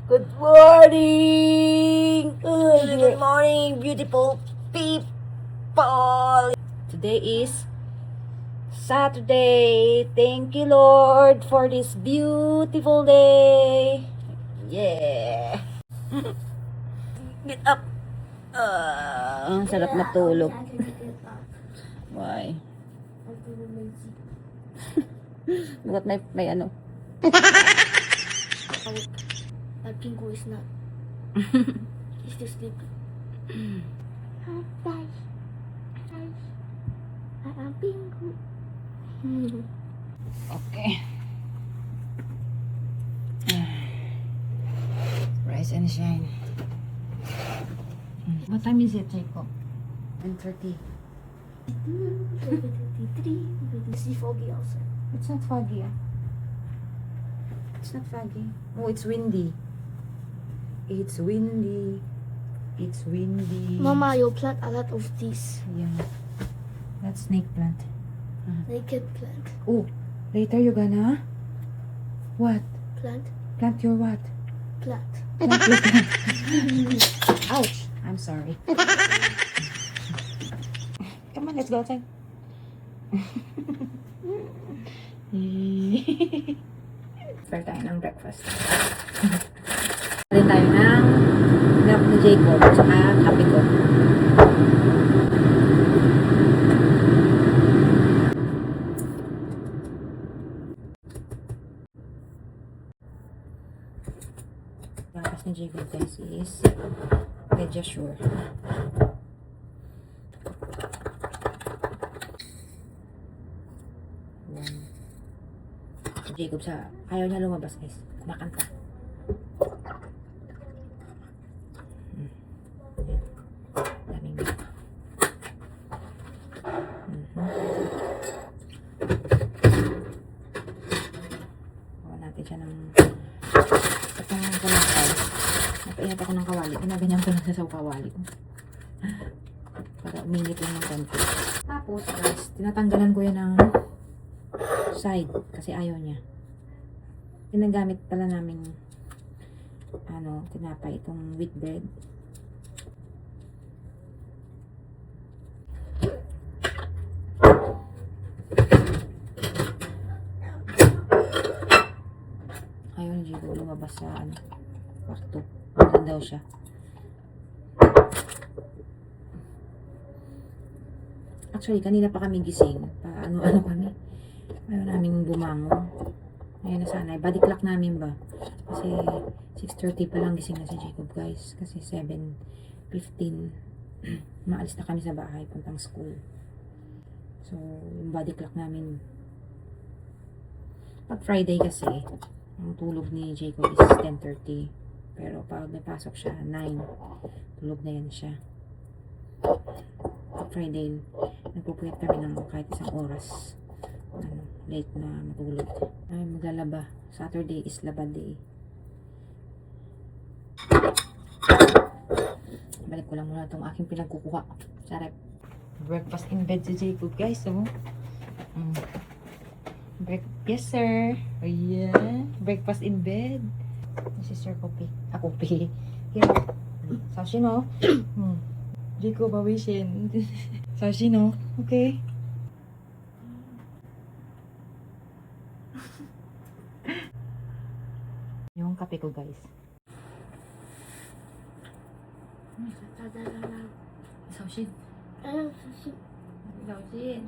Good morning! Good morning, beautiful people! Today is Saturday. Thank you, Lord, for this beautiful day. Yeah! Get up! Ang sarap matulog. Why? Bakit may ano? My pingu is not. He's still sleeping. Guys. I am pingu. Okay. Rise and shine. What time is it, Jacob? 10:30. 23. We can see foggy outside. It's not foggy. It's not foggy. Oh, it's windy. It's windy. It's windy. Mama, you plant a lot of these. Yeah. That's snake plant. Naked plant. Oh, later you gonna? What? Plant. Plant your what? Plant. Plant your plant. Ouch. I'm sorry. Come on, let's go outside. Start tayo ng breakfast. Start tayo ng milk ni Jacob at kape ko. Breakfast ni Jacob, guys, is Pediasure. Jacob sa ayaw niya lumabas, guys. Kumakanta. Daming milk. Gawa natin siya ng katang kalakal. Napainat ako ng kawali. Ginaganyan ko lang sa kawali ko. Para uminit lang yung konti. Tapos, guys, tinatanggalan ko yan ng side kasi ayaw niya. Ginagamit pala namin tinapay itong wheat bread. Ayaw ni Jigo lumabas sa kwarto. Nandun daw siya. Actually, kanina pa kami gising. Ano kami. Ayaw namin bumangon. Ngayon na sana. Body clock namin ba? Kasi 6:30 pa lang gising na si Jacob, guys. Kasi 7:15 maalis na kami sa bahay puntang school. So, yung body clock namin. Pag Friday kasi, ang tulog ni Jacob is 10:30. Pero pag may pasok siya, 9. Tulog na yan siya. Pag Friday, nagpupuyat kami ng kahit isang oras. Late na matulog. Ay, maglalaba. Saturday is laba day. Balik ko lang muna itong aking pinagkukuha. Sarap. Breakfast in bed si Jacob, guys. Oh. Yes, sir. Oh, yeah. Breakfast in bed. This is your coffee. Coffee. Here. Sashino. Jacob, bawishin. Sashino. Okay. Yung kape ko, guys. Saushin. Saushin.